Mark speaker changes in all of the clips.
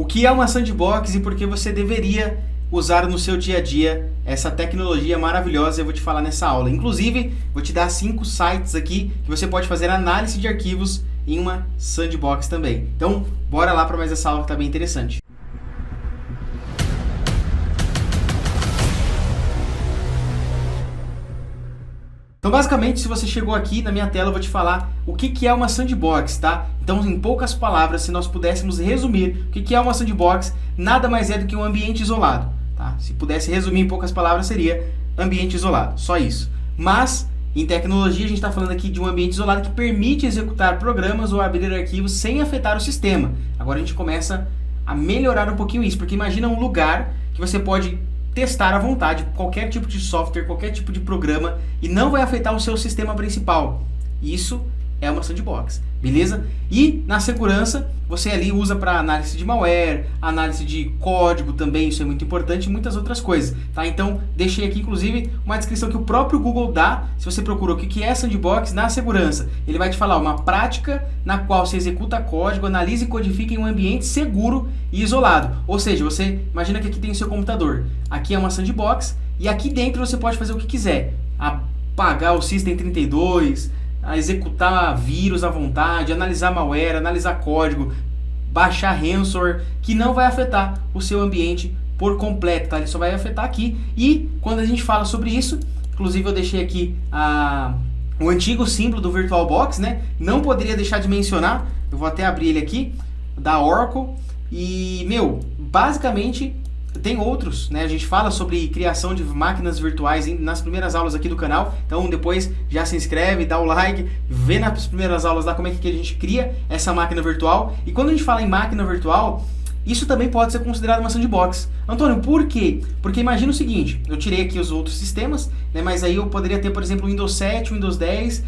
Speaker 1: O que é uma sandbox e por que você deveria usar no seu dia a dia essa tecnologia maravilhosa, eu vou te falar nessa aula. Inclusive, vou te dar 5 sites aqui que você pode fazer análise de arquivos em uma sandbox também. Então, bora lá para mais essa aula que está bem interessante. Então, basicamente, se você chegou aqui na minha tela, eu vou te falar o que é uma sandbox, tá? Então, em poucas palavras, se nós pudéssemos resumir o que é uma sandbox, nada mais é do que um ambiente isolado, tá? Se pudesse resumir em poucas palavras, seria ambiente isolado, só isso. Mas, em tecnologia, a gente está falando aqui de um ambiente isolado que permite executar programas ou abrir arquivos sem afetar o sistema. Agora a gente começa a melhorar um pouquinho isso, porque imagina um lugar que você pode testar à vontade qualquer tipo de software, qualquer tipo de programa e não vai afetar o seu sistema principal. Isso é uma sandbox, beleza? E na segurança, você ali usa para análise de malware, análise de código também, isso é muito importante, e muitas outras coisas, tá? Então, deixei aqui inclusive uma descrição que o próprio Google dá, se você procura o que é sandbox na segurança. Ele vai te falar uma prática na qual se executa código, analisa e codifica em um ambiente seguro e isolado. Ou seja, você imagina que aqui tem o seu computador, aqui é uma sandbox e aqui dentro você pode fazer o que quiser, apagar o System32, a executar vírus à vontade, analisar malware, analisar código, baixar ransomware, que não vai afetar o seu ambiente por completo, tá? Ele só vai afetar aqui. E quando a gente fala sobre isso, inclusive eu deixei aqui o antigo símbolo do VirtualBox, né? Não poderia deixar de mencionar, eu vou até abrir ele aqui, da Oracle. E, basicamente tem outros, né? A gente fala sobre criação de máquinas virtuais nas primeiras aulas aqui do canal. Então depois já se inscreve, dá o like, vê nas primeiras aulas lá como é que a gente cria essa máquina virtual. E quando a gente fala em máquina virtual, isso também pode ser considerado uma sandbox. Antônio, por quê? Porque imagina o seguinte, eu tirei aqui os outros sistemas, né? Mas aí eu poderia ter, por exemplo, o Windows 7, o Windows 10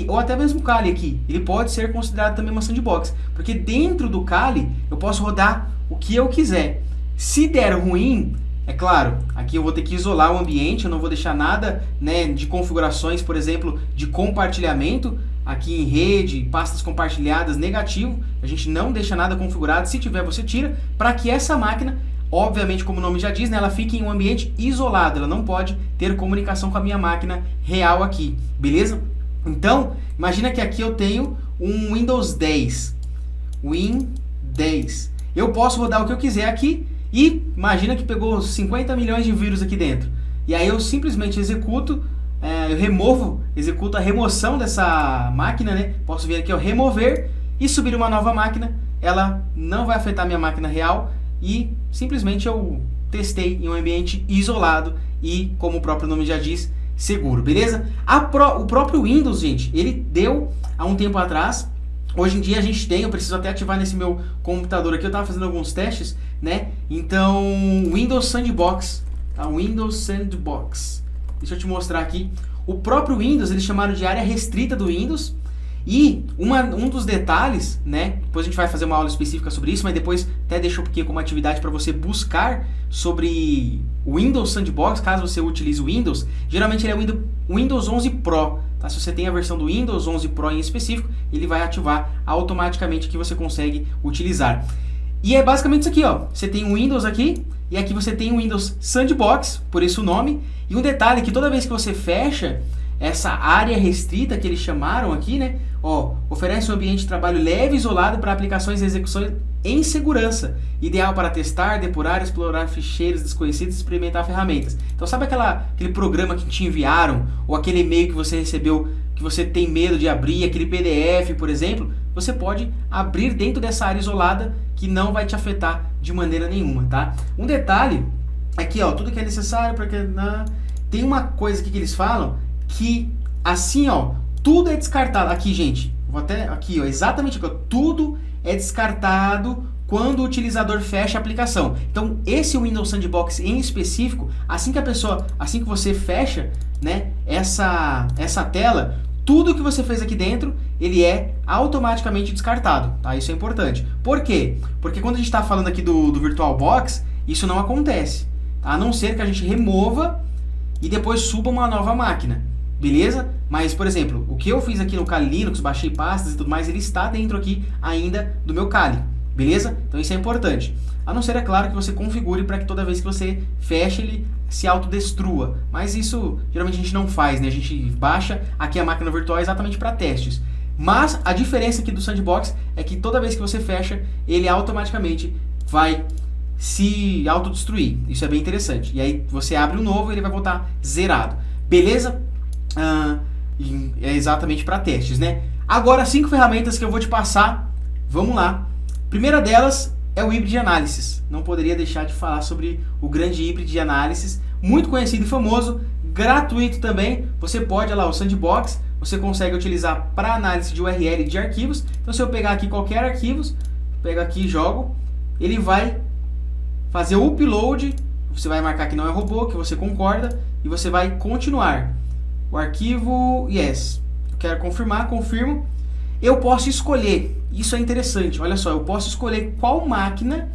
Speaker 1: ou até mesmo o Kali aqui. Ele pode ser considerado também uma sandbox, porque dentro do Kali eu posso rodar o que eu quiser. Se der ruim, é claro, aqui eu vou ter que isolar o ambiente, eu não vou deixar nada, né, de configurações, por exemplo, de compartilhamento, aqui em rede, pastas compartilhadas, negativo, a gente não deixa nada configurado, se tiver você tira, para que essa máquina, obviamente como o nome já diz, né, ela fique em um ambiente isolado, ela não pode ter comunicação com a minha máquina real aqui, beleza? Então, imagina que aqui eu tenho um Windows 10, Win 10, eu posso rodar o que eu quiser aqui. E imagina que pegou 50 milhões de vírus aqui dentro. E aí eu simplesmente executo, executo a remoção dessa máquina, né? Posso vir aqui, remover e subir uma nova máquina. Ela não vai afetar a minha máquina real e simplesmente eu testei em um ambiente isolado e, como o próprio nome já diz, seguro, beleza? O próprio Windows, gente, ele deu há um tempo atrás. Hoje em dia a gente tem, eu preciso até ativar nesse meu computador aqui, eu estava fazendo alguns testes, né? Então, Windows Sandbox, tá? Windows Sandbox. Deixa eu te mostrar aqui. O próprio Windows, eles chamaram de área restrita do Windows. E um dos detalhes, né? Depois a gente vai fazer uma aula específica sobre isso, mas depois até deixo aqui como atividade para você buscar sobre o Windows Sandbox, caso você utilize o Windows. Geralmente ele é o Windows 11 Pro. Tá? Se você tem a versão do Windows 11 Pro em específico, ele vai ativar automaticamente que você consegue utilizar. E é basicamente isso aqui, ó. Você tem o Windows aqui, e aqui você tem o Windows Sandbox, por isso o nome. E um detalhe que toda vez que você fecha essa área restrita que eles chamaram aqui, né? Ó, oferece um ambiente de trabalho leve e isolado para aplicações e execuções em segurança, ideal para testar, depurar, explorar ficheiros desconhecidos e experimentar ferramentas. Então sabe aquele programa que te enviaram, ou aquele e-mail que você recebeu que você tem medo de abrir, aquele PDF, por exemplo, você pode abrir dentro dessa área isolada que não vai te afetar de maneira nenhuma, tá? Um detalhe aqui, ó, tudo que é necessário para que tem uma coisa aqui que eles falam que assim, ó, tudo é descartado. Aqui, gente, vou até aqui, ó, exatamente aqui, ó, tudo é descartado quando o utilizador fecha a aplicação. Então, esse Windows Sandbox em específico, assim que você fecha, né, essa tela, tudo que você fez aqui dentro, ele é automaticamente descartado, tá? Isso é importante. Por quê? Porque quando a gente está falando aqui do VirtualBox, isso não acontece, tá? A não ser que a gente remova e depois suba uma nova máquina, beleza? Mas, por exemplo, o que eu fiz aqui no Kali Linux, baixei pastas e tudo mais, ele está dentro aqui ainda do meu Kali, beleza? Então isso é importante. A não ser, é claro, que você configure para que toda vez que você fecha ele se autodestrua. Mas isso geralmente a gente não faz, né? A gente baixa aqui a máquina virtual exatamente para testes. Mas a diferença aqui do Sandbox é que toda vez que você fecha, ele automaticamente vai se autodestruir. Isso é bem interessante. E aí você abre um novo e ele vai voltar zerado. Beleza? É exatamente para testes, né? Agora, 5 ferramentas que eu vou te passar. Vamos lá. Primeira delas é o Hybrid Analysis. Não poderia deixar de falar sobre o grande Hybrid Analysis, muito conhecido e famoso, gratuito também. Você pode, olha lá, o Sandbox, você consegue utilizar para análise de URL de arquivos. Então, se eu pegar aqui qualquer arquivos, pego aqui e jogo, ele vai fazer o upload, você vai marcar que não é robô, que você concorda, e você vai continuar. O arquivo, yes, eu quero confirmar, confirmo. Eu posso escolher, isso é interessante, olha só, eu posso escolher qual máquina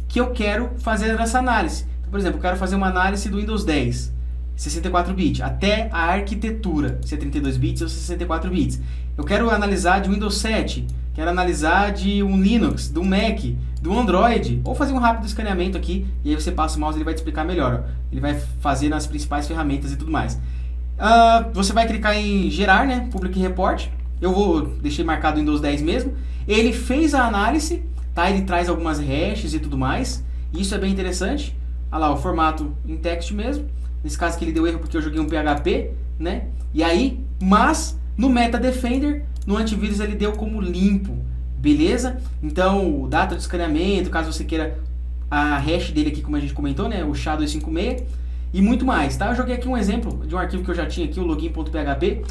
Speaker 1: que eu quero fazer essa análise. Então, por exemplo, eu quero fazer uma análise do Windows 10, 64 bits, até a arquitetura, se é 32 bits ou 64 bits. Eu quero analisar de Windows 7, quero analisar de um Linux, do Mac, do Android, ou fazer um rápido escaneamento aqui, e aí você passa o mouse e ele vai te explicar melhor. Ó. Ele vai fazer nas principais ferramentas e tudo mais. Você vai clicar em gerar, né? Public Report. Eu deixei marcado o Windows 10 mesmo. Ele fez a análise, tá? Ele traz algumas hashes e tudo mais. Isso é bem interessante. Olha lá, o formato em text mesmo. Nesse caso aqui ele deu erro porque eu joguei um PHP, né? E aí, mas no Meta Defender, no antivírus ele deu como limpo. Beleza? Então, data de escaneamento, caso você queira a hash dele aqui, como a gente comentou, né? O SHA-256 e muito mais, tá? Eu joguei aqui um exemplo de um arquivo que eu já tinha aqui, o login.php.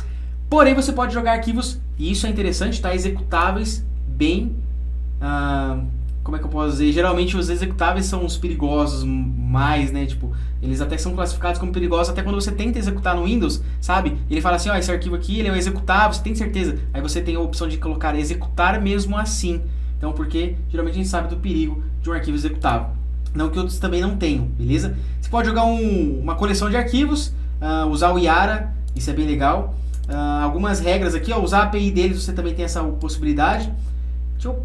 Speaker 1: Porém, você pode jogar arquivos, e isso é interessante, tá? Executáveis bem... como é que eu posso dizer? Geralmente os executáveis são os perigosos mais, né? Tipo, eles até são classificados como perigosos até quando você tenta executar no Windows, sabe? Ele fala assim, ó, esse arquivo aqui, ele é um executável, você tem certeza? Aí você tem a opção de colocar executar mesmo assim. Então, porque geralmente a gente sabe do perigo de um arquivo executável. Não que outros também não tenham, beleza? Você pode jogar uma coleção de arquivos, usar o Yara, isso é bem legal. Algumas regras aqui, ó, usar a API deles, você também tem essa possibilidade.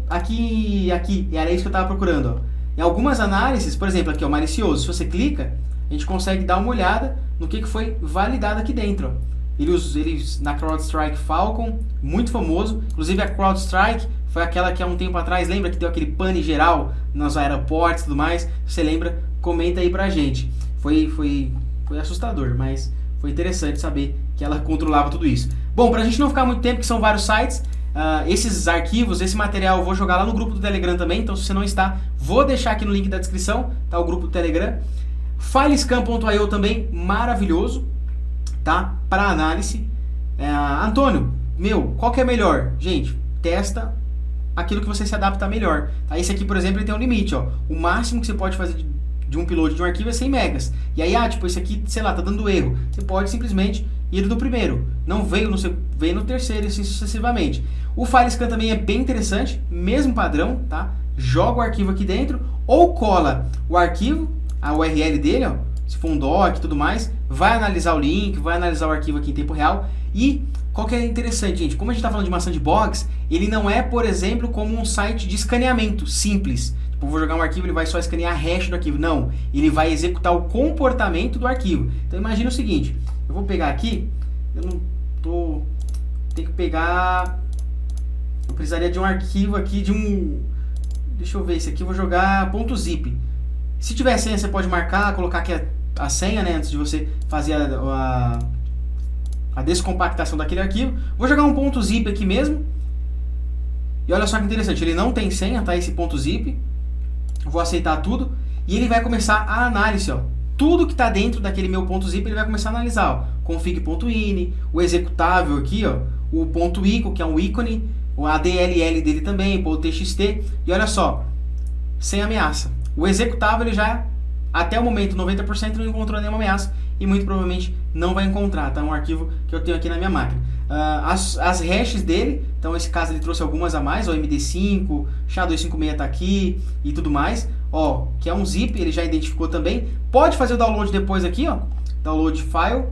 Speaker 1: Aqui, era isso que eu estava procurando. Ó. Em algumas análises, por exemplo, aqui o malicioso, se você clica, a gente consegue dar uma olhada no que foi validado aqui dentro. Ó. Eles na CrowdStrike Falcon, muito famoso. Inclusive a CrowdStrike foi aquela que há um tempo atrás, lembra que deu aquele pane geral nos aeroportos e tudo mais? Se você lembra, comenta aí pra gente. Foi assustador, mas foi interessante saber que ela controlava tudo isso. Bom, pra gente não ficar muito tempo, que são vários sites, esses arquivos, esse material eu vou jogar lá no grupo do Telegram também, então se você não está, vou deixar aqui no link da descrição, tá, o grupo do Telegram. Filescan.io também, maravilhoso, tá, para análise. Antônio, qual que é melhor? Gente, testa aquilo que você se adapta melhor. Tá? Esse aqui, por exemplo, ele tem um limite, ó. O máximo que você pode fazer de um upload de um arquivo é 100 megas. E aí, tipo, esse aqui, sei lá, tá dando erro. Você pode simplesmente ir no primeiro. Não veio no terceiro e assim sucessivamente. O Filescan também é bem interessante, mesmo padrão, tá? Joga o arquivo aqui dentro ou cola o arquivo, a URL dele, ó, se for um doc e tudo mais, vai analisar o link, vai analisar o arquivo aqui em tempo real. E qual que é interessante, gente? Como a gente está falando de uma sandbox, ele não é, por exemplo, como um site de escaneamento simples. Tipo, eu vou jogar um arquivo, ele vai só escanear a hash do arquivo. Não, ele vai executar o comportamento do arquivo. Então imagina o seguinte, eu vou pegar aqui, tem que pegar, eu precisaria de um arquivo aqui, deixa eu ver, esse aqui eu vou jogar .zip. Se tiver senha, você pode marcar, colocar aqui a senha, né, antes de você fazer a descompactação daquele arquivo. Vou jogar um .zip aqui mesmo. E olha só que interessante, ele não tem senha, tá, esse .zip. Vou aceitar tudo. E ele vai começar a análise, ó. Tudo que está dentro daquele meu .zip, ele vai começar a analisar, ó. Config.ini, o executável aqui, ó. O .ico, que é um ícone. O ADLL dele também, o .txt. E olha só, sem ameaça. O executável, ele já, até o momento, 90% não encontrou nenhuma ameaça. E muito provavelmente não vai encontrar, tá? É um arquivo que eu tenho aqui na minha máquina. As hashes dele, então nesse caso ele trouxe algumas a mais, ó, MD5, SHA-256 está aqui e tudo mais, ó, que é um zip, ele já identificou também. Pode fazer o download depois aqui, ó, download file,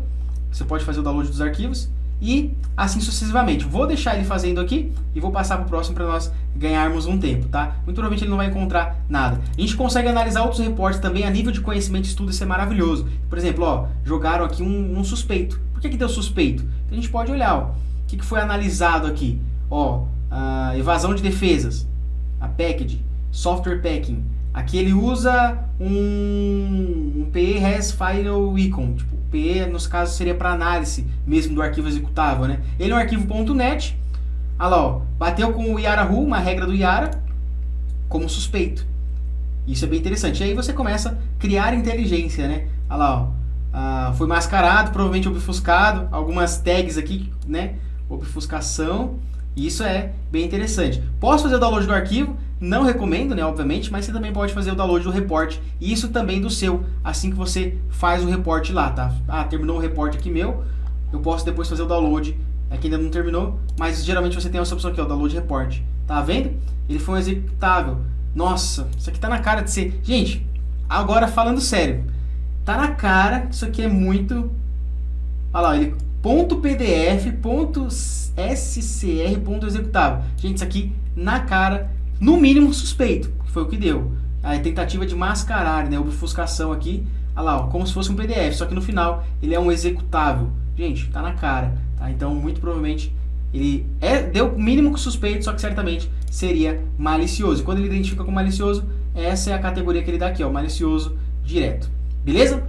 Speaker 1: você pode fazer o download dos arquivos. e assim sucessivamente. Vou deixar ele fazendo aqui e vou passar para o próximo para nós ganharmos um tempo, tá? Muito provavelmente ele não vai encontrar nada. A gente consegue analisar outros reportes também a nível de conhecimento e estudo, isso é maravilhoso. Por exemplo, ó, jogaram aqui um suspeito. Por que deu suspeito? A gente pode olhar, ó, o que foi analisado aqui. Ó, a evasão de defesas, a package, software packing. Aqui ele usa um PE has final icon, tipo, PE nos casos seria para análise mesmo do arquivo executável, né? Ele é um arquivo .NET, olha lá, ó, bateu com o Yara Rule, uma regra do Yara, como suspeito. Isso é bem interessante. E aí você começa a criar inteligência, né? Olha lá, ó, foi mascarado, provavelmente obfuscado, algumas tags aqui, né? Obfuscação. Isso é bem interessante. Posso fazer o download do arquivo? Não recomendo, né, obviamente, mas você também pode fazer o download do report, e isso também do seu, assim que você faz o report lá, tá? Ah, terminou o report aqui meu, eu posso depois fazer o download, aqui ainda não terminou, mas geralmente você tem essa opção aqui, ó, download report. Tá vendo? Ele foi um executável. Nossa, isso aqui tá na cara de ser... Gente, agora falando sério, tá na cara que isso aqui é muito... Olha lá, ele... .pdf, .scr, .executável. Gente, isso aqui na cara, no mínimo suspeito, que foi o que deu. A tentativa de mascarar, né, obfuscação aqui, olha lá, ó, como se fosse um PDF, só que no final ele é um executável. Gente, tá na cara, tá? Então, muito provavelmente ele deu mínimo suspeito, só que certamente seria malicioso. E quando ele identifica como malicioso, essa é a categoria que ele dá aqui, ó, malicioso direto. Beleza?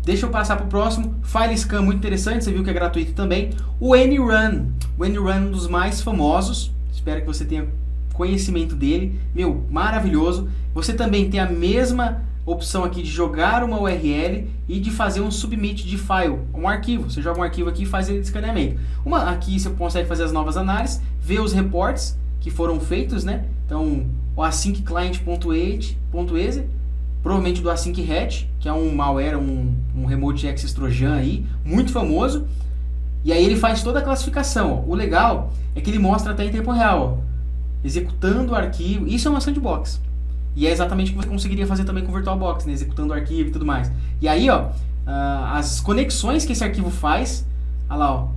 Speaker 1: Deixa eu passar para o próximo. FileScan, muito interessante, você viu que é gratuito também. O NRun. O NRun é um dos mais famosos. Espero que você tenha conhecimento dele. Meu, maravilhoso. Você também tem a mesma opção aqui de jogar uma URL e de fazer um submit de file, um arquivo. Você joga um arquivo aqui e faz ele de escaneamento. Aqui você consegue fazer as novas análises, ver os reports que foram feitos, né? Então, o async client.exe, provavelmente do Async Hatch, que é um malware, um remote access trojan aí, muito famoso. E aí ele faz toda a classificação. Ó. O legal é que ele mostra até em tempo real, ó, executando o arquivo. Isso é uma sandbox. E é exatamente o que você conseguiria fazer também com o VirtualBox, né? Executando o arquivo e tudo mais. E aí, ó, as conexões que esse arquivo faz, olha lá, ó,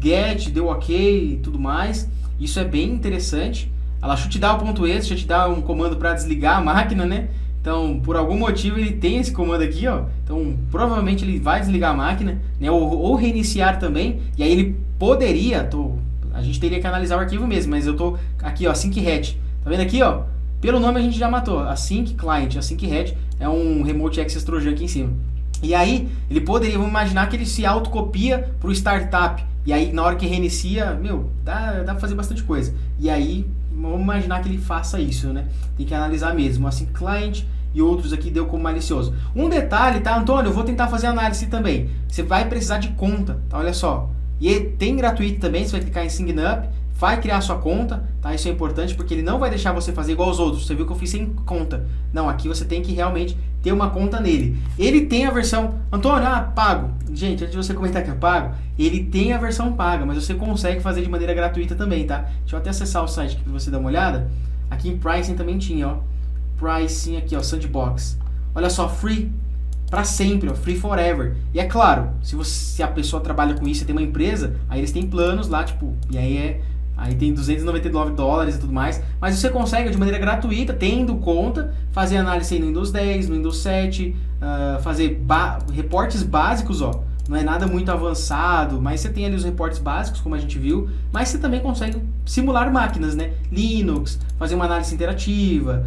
Speaker 1: get, deu ok e tudo mais. Isso é bem interessante. Olha lá, shutdown.exe, já te dá um comando para desligar a máquina, né? Então, por algum motivo ele tem esse comando aqui, ó. Então, provavelmente ele vai desligar a máquina, né? Ou reiniciar também. E aí ele poderia, a gente teria que analisar o arquivo mesmo, mas eu tô aqui, ó, Async Hatch. Tá vendo aqui, ó? Pelo nome a gente já matou. Async Client, Async Hatch é um remote access trojan aqui em cima. E aí, ele poderia, vamos imaginar que ele se autocopia pro startup. E aí, na hora que reinicia, meu, dá pra fazer bastante coisa. E aí, vamos imaginar que ele faça isso, né? Tem que analisar mesmo. Assim, client e outros aqui deu como malicioso. Um detalhe, tá, Antônio? Eu vou tentar fazer análise também. Você vai precisar de conta, tá? Olha só. E tem gratuito também, você vai clicar em Sign Up, vai criar sua conta, tá? Isso é importante porque ele não vai deixar você fazer igual aos outros. Você viu que eu fiz sem conta. Não, aqui você tem que realmente ter uma conta nele. Ele tem a versão... Antônio, pago. Gente, antes de você comentar que é pago, ele tem a versão paga, mas você consegue fazer de maneira gratuita também, tá? Deixa eu até acessar o site aqui pra você dar uma olhada. Aqui em Pricing também tinha, ó. Pricing aqui, ó, Sandbox. Olha só, free para sempre, ó, free forever. E é claro, se a pessoa trabalha com isso, você tem uma empresa, aí eles têm planos lá, tipo, e aí tem $299 e tudo mais, mas você consegue de maneira gratuita, tendo conta, fazer análise aí no Windows 10, no Windows 7, fazer reportes básicos, ó. Não é nada muito avançado, mas você tem ali os reportes básicos, como a gente viu, mas você também consegue simular máquinas, né? Linux, fazer uma análise interativa,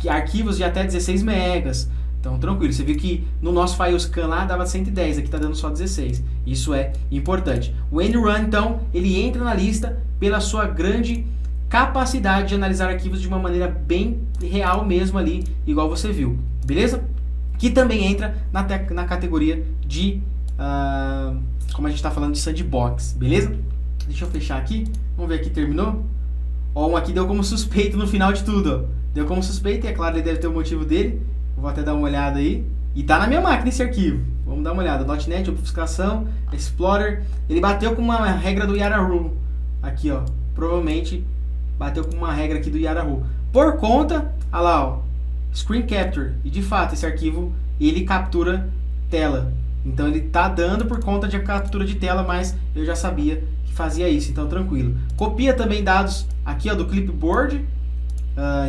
Speaker 1: arquivos de até 16 megas. Então, tranquilo, você viu que no nosso FileScan lá dava 110, aqui está dando só 16. Isso é importante. O NRun, então, ele entra na lista pela sua grande capacidade de analisar arquivos de uma maneira bem real mesmo ali, igual você viu, beleza? Que também entra na categoria de... como a gente está falando de sandbox, beleza? Deixa eu fechar aqui, vamos ver aqui, terminou? Ó, um aqui deu como suspeito no final de tudo, ó. Deu como suspeito e é claro, ele deve ter o motivo dele. Vou até dar uma olhada aí. E tá na minha máquina esse arquivo. Vamos dar uma olhada. .NET, obfuscação, Explorer. Ele bateu com uma regra do Yara Rule. Aqui, ó. Provavelmente bateu com uma regra aqui do Yara Rule. Por conta, olha lá, ó. Screen Capture. E de fato, esse arquivo, ele captura tela. Então ele tá dando por conta de captura de tela, mas eu já sabia que fazia isso, então tranquilo. Copia também dados aqui, ó, do clipboard.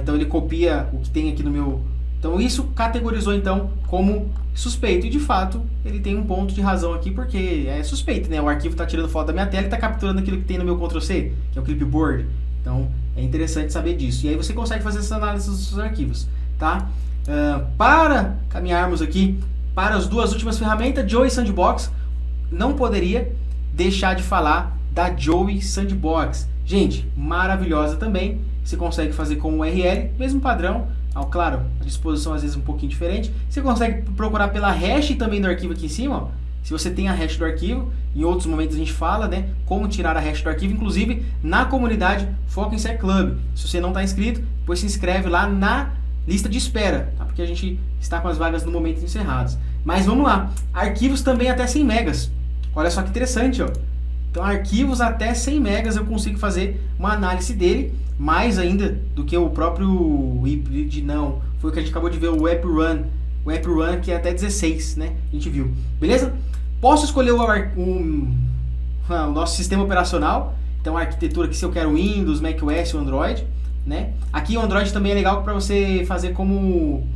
Speaker 1: Então ele copia o que tem aqui no meu... Então isso categorizou então como suspeito. E de fato ele tem um ponto de razão aqui, porque é suspeito, né? O arquivo está tirando foto da minha tela e está capturando aquilo que tem no meu Ctrl+C, que é o clipboard. Então é interessante saber disso. E aí você consegue fazer essa análise dos seus arquivos, tá? Para caminharmos aqui para as duas últimas ferramentas, Joey Sandbox, não poderia deixar de falar da Joey Sandbox. Gente, maravilhosa também. Você consegue fazer com URL, mesmo padrão. Claro, a disposição às vezes um pouquinho diferente. Você consegue procurar pela hash também do arquivo aqui em cima, ó. Se você tem a hash do arquivo, em outros momentos a gente fala, né, como tirar a hash do arquivo, inclusive na comunidade Foca em Sec Club. Se você não está inscrito, depois se inscreve lá na lista de espera, tá? Porque a gente está com as vagas no momento encerradas. Mas vamos lá, arquivos também até 100 megas. Olha só que interessante, ó. Então arquivos até 100 megas eu consigo fazer uma análise dele, mais ainda do que o próprio hybrid, não. Foi o que a gente acabou de ver, o AppRun. O AppRun que é até 16, né? A gente viu. Beleza? Posso escolher o nosso sistema operacional. Então a arquitetura aqui, se eu quero Windows, macOS ou Android, né? Aqui o Android também é legal para você fazer como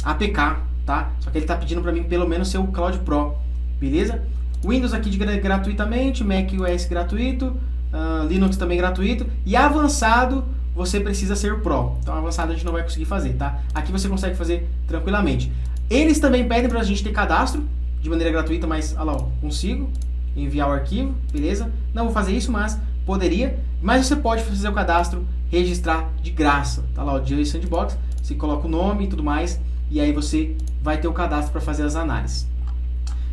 Speaker 1: APK, tá? Só que ele está pedindo para mim pelo menos ser o Cloud Pro, beleza? Windows aqui gratuitamente, macOS gratuito, Linux também gratuito, e avançado você precisa ser Pro. Então avançado a gente não vai conseguir fazer, tá? Aqui você consegue fazer tranquilamente. Eles também pedem para a gente ter cadastro de maneira gratuita, mas olha lá, ó, consigo enviar o arquivo, beleza? Não vou fazer isso, mas poderia. Mas você pode fazer o cadastro, registrar de graça. Tá lá o Joey Sandbox, você coloca o nome e tudo mais, e aí você vai ter o cadastro para fazer as análises.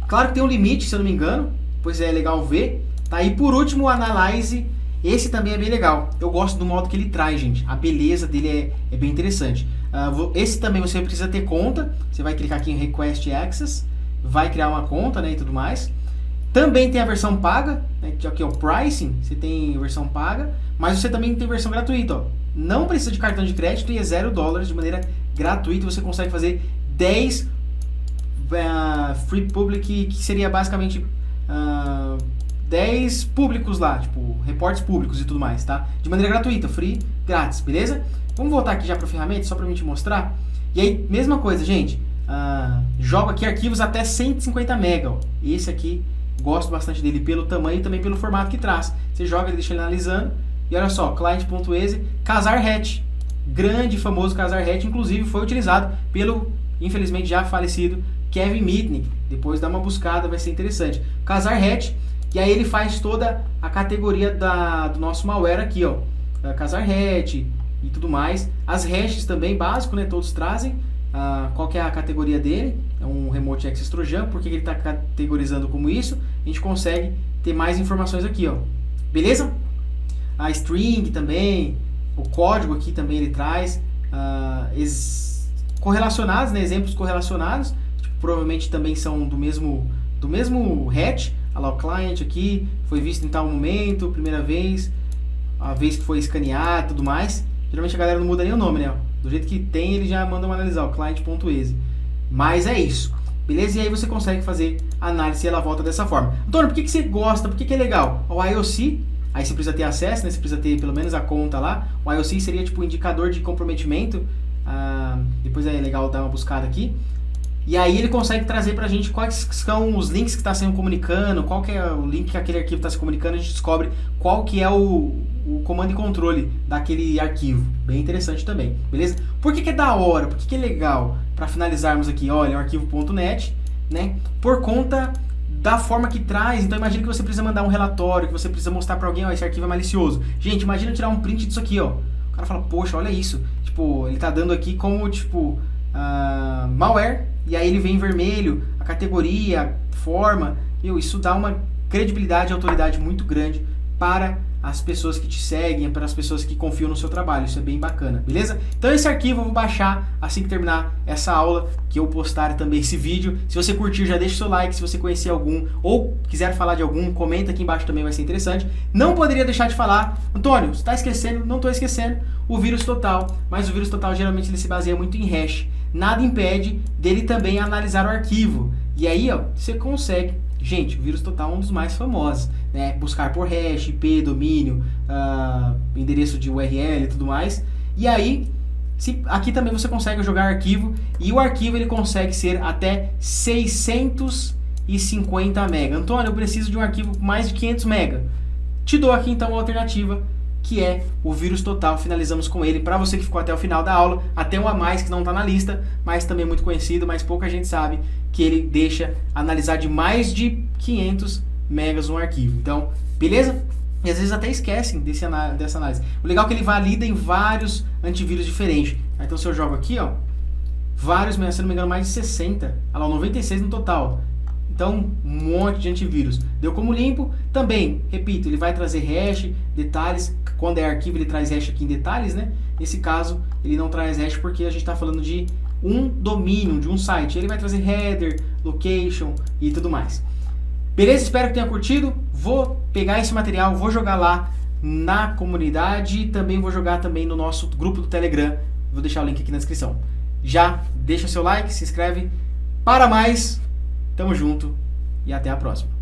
Speaker 1: Claro que tem um limite, se eu não me engano, pois é legal ver. Tá? E por último, o Analyze. Esse também é bem legal. Eu gosto do modo que ele traz, gente. A beleza dele é bem interessante. Esse também você precisa ter conta. Você vai clicar aqui em Request Access, vai criar uma conta, né, e tudo mais. Também tem a versão paga, né, que aqui é o Pricing. Você tem a versão paga, mas você também tem versão gratuita. Ó. Não precisa de cartão de crédito e é $0 de maneira gratuita. Você consegue fazer 10 free public, que seria basicamente 10 públicos lá, tipo reportes públicos e tudo mais, tá? De maneira gratuita, free, grátis, beleza? Vamos voltar aqui já para a ferramenta, só para mim te mostrar. E aí, mesma coisa, gente, jogo aqui arquivos até 150 MB, ó. Esse aqui, gosto bastante dele pelo tamanho e também pelo formato que traz. Você joga, ele deixa ele analisando, e olha só, client.exe, Kazar-Hatch, grande e famoso Kazar-Hatch, inclusive foi utilizado pelo, infelizmente já falecido, Kevin Mitnick. Depois dá uma buscada, vai ser interessante. Kazar-Hatch, e aí ele faz toda a categoria do nosso malware aqui, ó. Kazar-Hatch e tudo mais. As hashes também, básico, né? Todos trazem. Qual que é a categoria dele? É um Remote Access Trojan. Por que ele está categorizando como isso? A gente consegue ter mais informações aqui, ó. Beleza? A string também. O código aqui também ele traz. Correlacionados, né? Exemplos correlacionados. Provavelmente também são do mesmo hatch. Olha lá, o client aqui, foi visto em tal momento, primeira vez, a vez que foi escaneado e tudo mais. Geralmente a galera não muda nem o nome, né? Do jeito que tem, eles já mandam analisar, o client.exe. Mas é isso, beleza? E aí você consegue fazer a análise e ela volta dessa forma. Antônio, por que você gosta? Por que é legal? O IOC, aí você precisa ter acesso, né? Você precisa ter pelo menos a conta lá. O IOC seria tipo um indicador de comprometimento. Depois é legal dar uma buscada aqui. E aí ele consegue trazer pra gente quais são os links que está sendo comunicando, qual que é o link que aquele arquivo está se comunicando, a gente descobre qual que é o comando e controle daquele arquivo. Bem interessante também, beleza? Por que é da hora? Por que é legal? Para finalizarmos aqui, olha, é um arquivo.net, né? Por conta da forma que traz. Então imagina que você precisa mandar um relatório, que você precisa mostrar para alguém, ó, esse arquivo é malicioso. Gente, imagina tirar um print disso aqui, ó. O cara fala, poxa, olha isso. Tipo, ele tá dando aqui como, tipo, malware. E aí ele vem em vermelho, a categoria, a forma. Isso dá uma credibilidade e autoridade muito grande para as pessoas que te seguem, para as pessoas que confiam no seu trabalho. Isso é bem bacana, beleza? Então esse arquivo eu vou baixar assim que terminar essa aula, que eu postar também esse vídeo. Se você curtir, já deixa o seu like. Se você conhecer algum ou quiser falar de algum, comenta aqui embaixo também, vai ser interessante. Não poderia deixar de falar, Antônio, você está esquecendo? Não estou esquecendo, o vírus total. Mas o vírus total geralmente ele se baseia muito em hash. Nada impede dele também analisar o arquivo. E aí, ó, você consegue Gente, o vírus total é um dos mais famosos, né? Buscar por hash, IP, domínio, endereço de URL e tudo mais. E aí, aqui também você consegue jogar arquivo, e o arquivo ele consegue ser até 650 MB. Antônio, eu preciso de um arquivo com mais de 500 MB. Te dou aqui então a alternativa, que é o vírus total. Finalizamos com ele. Para você que ficou até o final da aula, até um a mais que não está na lista, mas também muito conhecido, mas pouca gente sabe, que ele deixa analisar de mais de 500 megas um arquivo. Então, beleza? E às vezes até esquecem dessa análise. O legal é que ele valida em vários antivírus diferentes. Então, se eu jogo aqui, ó, vários, se não me engano, mais de 60. Olha lá, 96 no total. Então, um monte de antivírus. Deu como limpo? Também, repito, ele vai trazer hash, detalhes. Quando é arquivo, ele traz hash aqui em detalhes, né? Nesse caso, ele não traz hash porque a gente está falando de um domínio, de um site. Ele vai trazer header, location e tudo mais. Beleza? Espero que tenha curtido. Vou pegar esse material, vou jogar lá na comunidade e também vou jogar também no nosso grupo do Telegram. Vou deixar o link aqui na descrição. Já deixa seu like, se inscreve. Para mais, tamo junto e até a próxima.